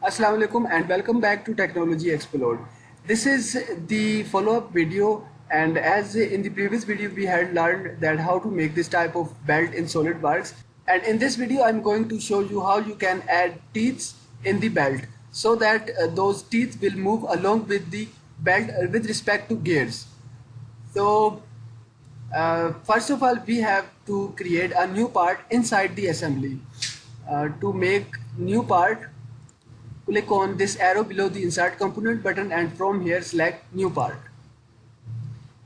Assalamu alaikum and welcome back to Technology Explode. This is the follow-up video, and as in the previous video we had learned that how to make this type of belt in SolidWorks, and in this video I'm going to show you how you can add teeth in the belt so that those teeth will move along with the belt with respect to gears. So first of all we have to create a new part inside the assembly. To make new part, click on this arrow below the insert component button and from here select new part.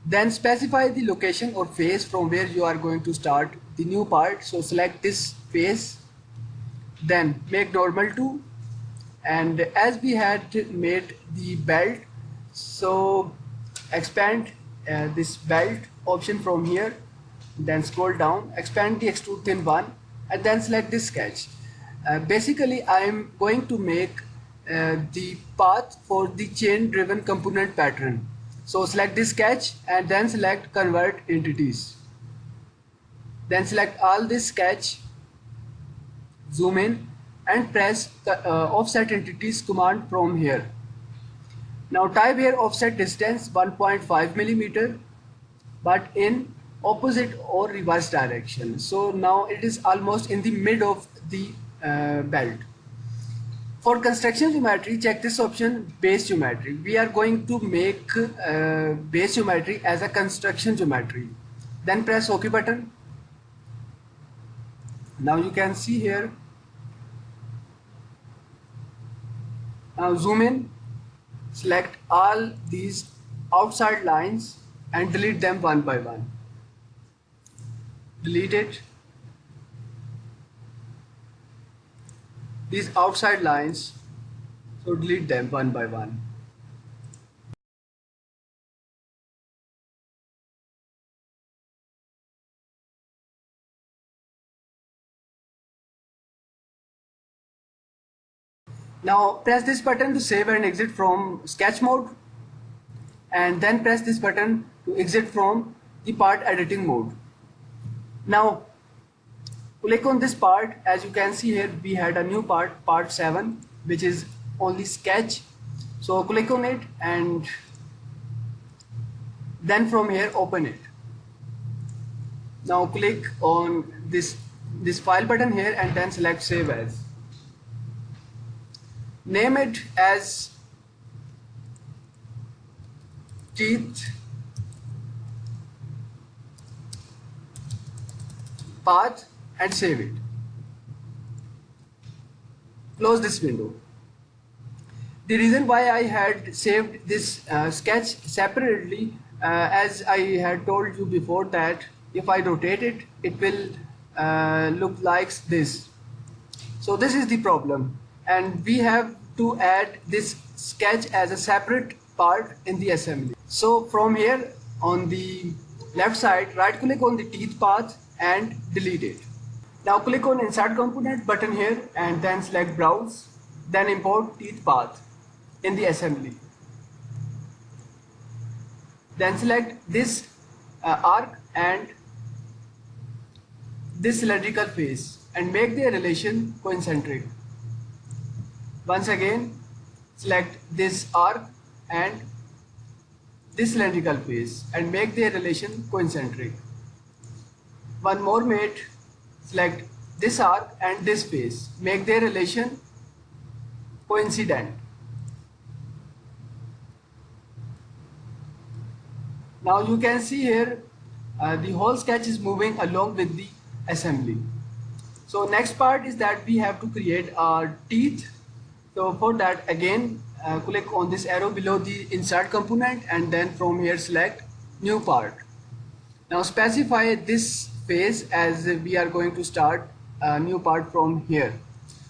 Then specify the location or face from where you are going to start the new part. So select this face, then make normal to, and as we had made the belt, so expand this belt option from here, then scroll down, expand the extrude thin one, and then select this sketch. Basically I am going to make the path for the chain driven component pattern. So select this sketch and then select convert entities, then select all this sketch, zoom in and press the offset entities command from here. Now type here offset distance 1.5 millimeter, but in opposite or reverse direction. So now it is almost in the mid of the belt. For construction geometry, check this option, base geometry. We are going to make base geometry as a construction geometry. Then press OK button. Now you can see here. Now zoom in, select all these outside lines and delete them one by one. Delete it. These outside lines, so delete them one by one. Now press this button to save and exit from sketch mode, and then press this button to exit from the part editing mode. Now click on this part. As you can see here, we had a new part, part 7, which is only sketch. So click on it and then from here open it. Now click on this file button here and then select save as. Name it as teeth path and save it. Close this window. The reason why I had saved this sketch separately, as I had told you before, that if I rotate it, it will look like this. So this is the problem, and we have to add this sketch as a separate part in the assembly. So from here on the left side, right click on the teeth path and delete it. Now click on insert component button here and then select browse, then import teeth path in the assembly. Then select this arc and this cylindrical face and make their relation concentric. Once again select this arc and this cylindrical face and make their relation concentric. One more mate, select this arc and this face, make their relation coincident. Now you can see here the whole sketch is moving along with the assembly. So next part is that we have to create our teeth. So for that, again click on this arrow below the insert component and then from here select new part. Now specify this face as we are going to start a new part from here.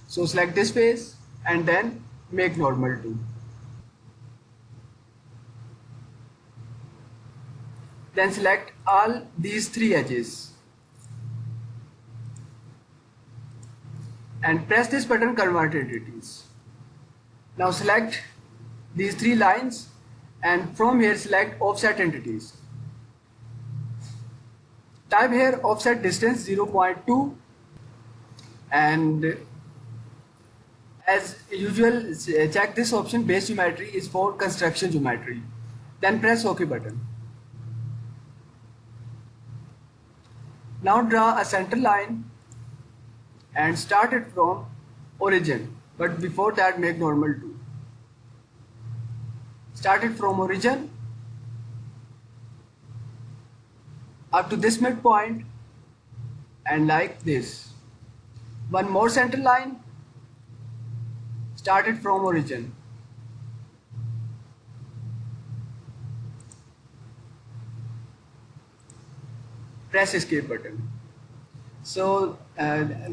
So select this face and then make normal to. Then select all these three edges and press this button, convert entities. Now select these three lines and from here select offset entities. Type here offset distance 0.2 and As usual, check this option. Base geometry is for construction geometry. Then press OK button. Now draw a center line and start it from origin. But before that, make normal too. Start it from origin up to this midpoint and like this. One more center line. Start it from origin. Press escape button. So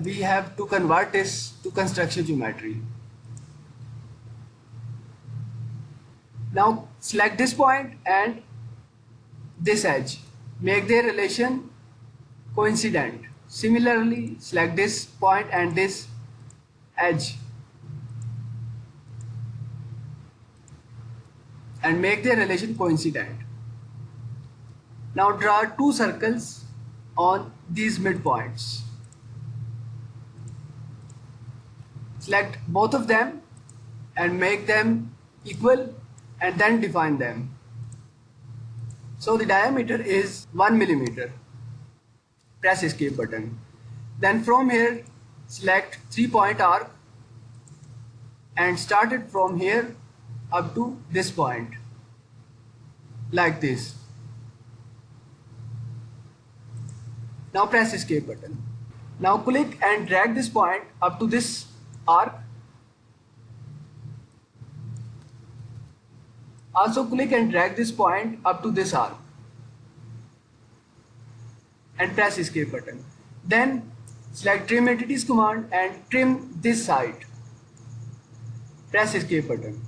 we have to convert this to construction geometry. Now select this point and this edge. Make their relation coincident. Similarly, select this point and this edge and make their relation coincident. Now draw two circles on these midpoints. Select both of them and make them equal and then define them. So the diameter is 1 millimeter. Press escape button. Then from here select 3-point arc and start it from here up to this point like this. Now press escape button. Now click and drag this point up to this arc. Also click and drag this point up to this arc and press escape button. Then select trim entities command and trim this side. Press escape button.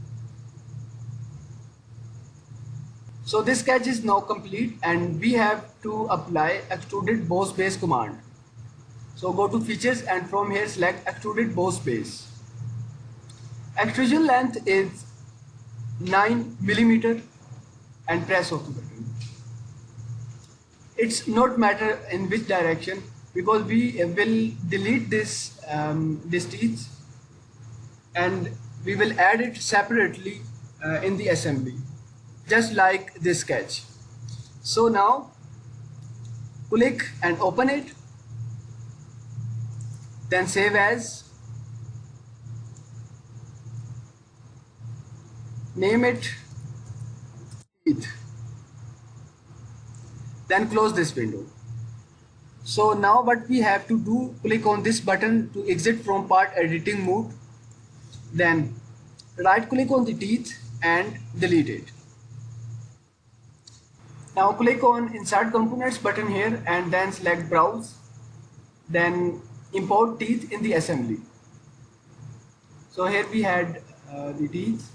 So this sketch is now complete and we have to apply extruded boss base command. So go to features and from here select extruded boss base. Extrusion length is 9 millimeter and press OK button. It's not matter in which direction because we will delete this teeth and we will add it separately in the assembly, just like this sketch. So now click and open it, then save as, name it teeth, then close this window. So now what we have to do, click on this button to exit from part editing mode, then right click on the teeth and delete it. Now click on insert components button here and then select browse, then import teeth in the assembly. So here we had the teeth.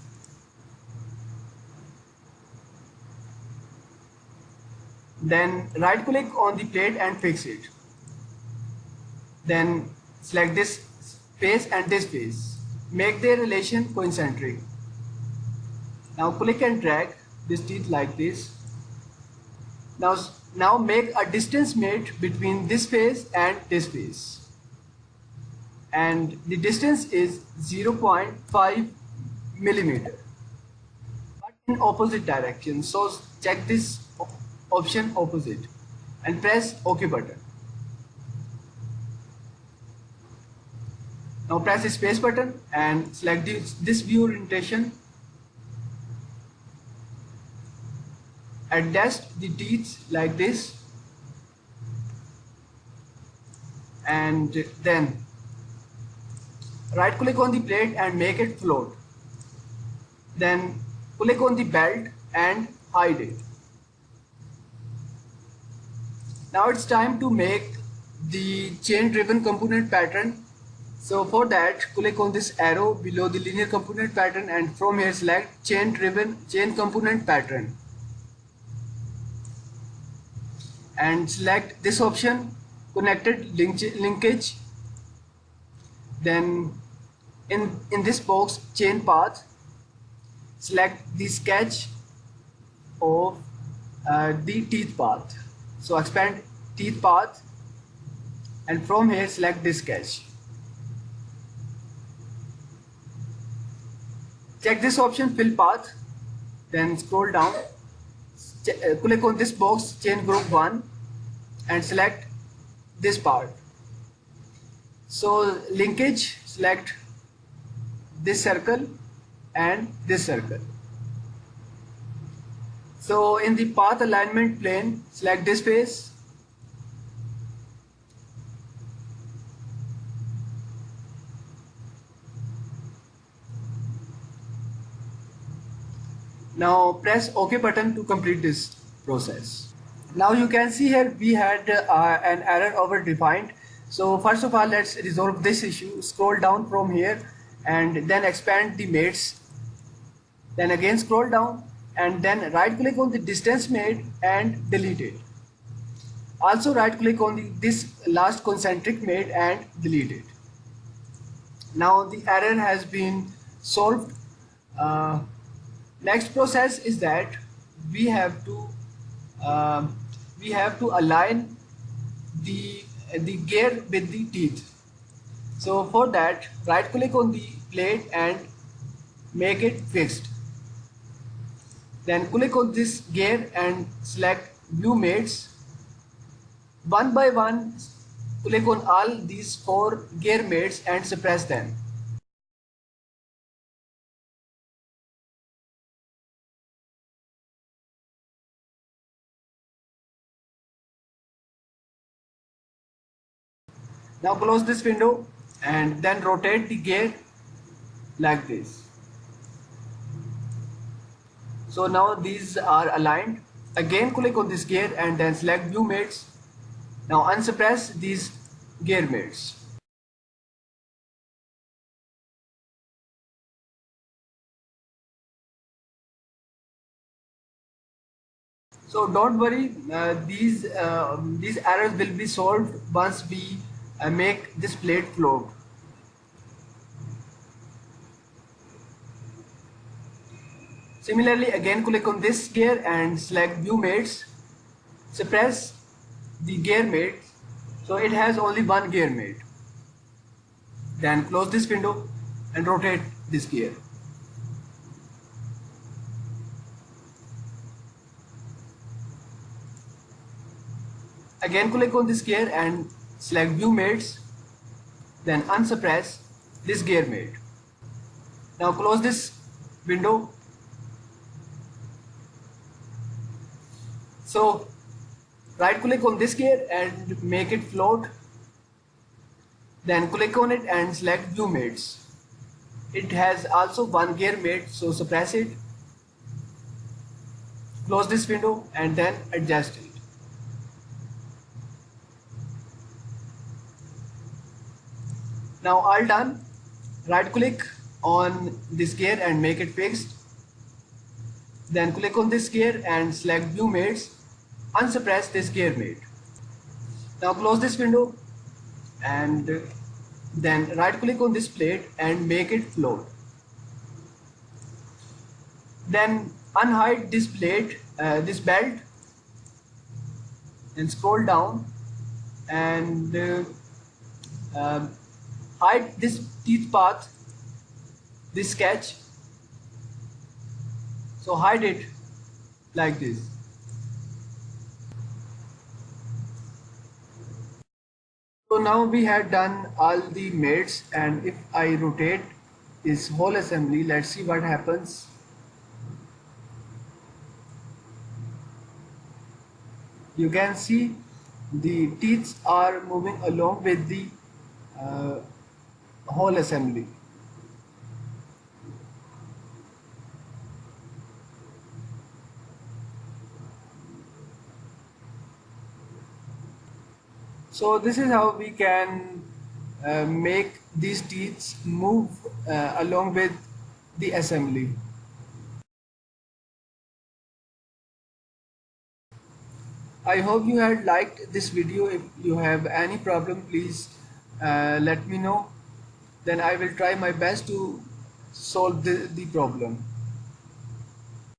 Then right click on the plate and fix it. Then select this face and this face. Make their relation concentric. Now click and drag this teeth like this. Now make a distance mate between this face and this face. And the distance is 0.5 millimeter. But in opposite direction. So check this option opposite and press OK button. Now press the space button and select this view orientation. Adjust the teeth like this and then right click on the plate and make it float. Then click on the belt and hide it. Now it's time to make the chain driven component pattern. So for that click on this arrow below the linear component pattern and from here select chain component pattern and select this option, connected linkage. Then in this box chain path select the sketch of the teeth path. So expand teeth path and from here select this sketch. Check this option, fill path, then scroll down, click on this box, chain group 1, and select this part. So linkage, select this circle and this circle. So in the path alignment plane, select this face. Now press OK button to complete this process. Now you can see here we had an error over defined. So first of all, let's resolve this issue. Scroll down from here and then expand the mates. Then again scroll down and then right click on the distance mate and delete it. Also right click on this last concentric mate and delete it. Now the error has been solved. Next process is that we have to align the gear with the teeth. So for that, right click on the plate and make it fixed. Then click on this gear and select view mates. One by one, click on all these 4 gear mates and suppress them. Now close this window and then rotate the gear like this. So now these are aligned. Again click on this gear and then select view mates. Now unsuppress these gear mates. So don't worry, these errors will be solved once we make this plate float. Similarly, again click on this gear and select view mates. Suppress the gear mate, so it has only one gear mate. Then close this window and rotate this gear. Again click on this gear and select view mates, then unsuppress this gear mate. Now close this window. So right click on this gear and make it float, then click on it and select view mates. It has also one gear mate, so suppress it. Close this window and then adjust it. Now all done. Right click on this gear and make it fixed. Then click on this gear and select view mates. Unsuppress this gear mate. Now close this window and then right click on this plate and make it float. Then unhide this plate, this belt, and scroll down and hide this teeth path, this sketch. So hide it like this. So now we have done all the mates, and if I rotate this whole assembly, let's see what happens. You can see the teeth are moving along with the whole assembly. So this is how we can make these teeth move along with the assembly. I hope you had liked this video. If you have any problem, please let me know. Then I will try my best to solve the problem.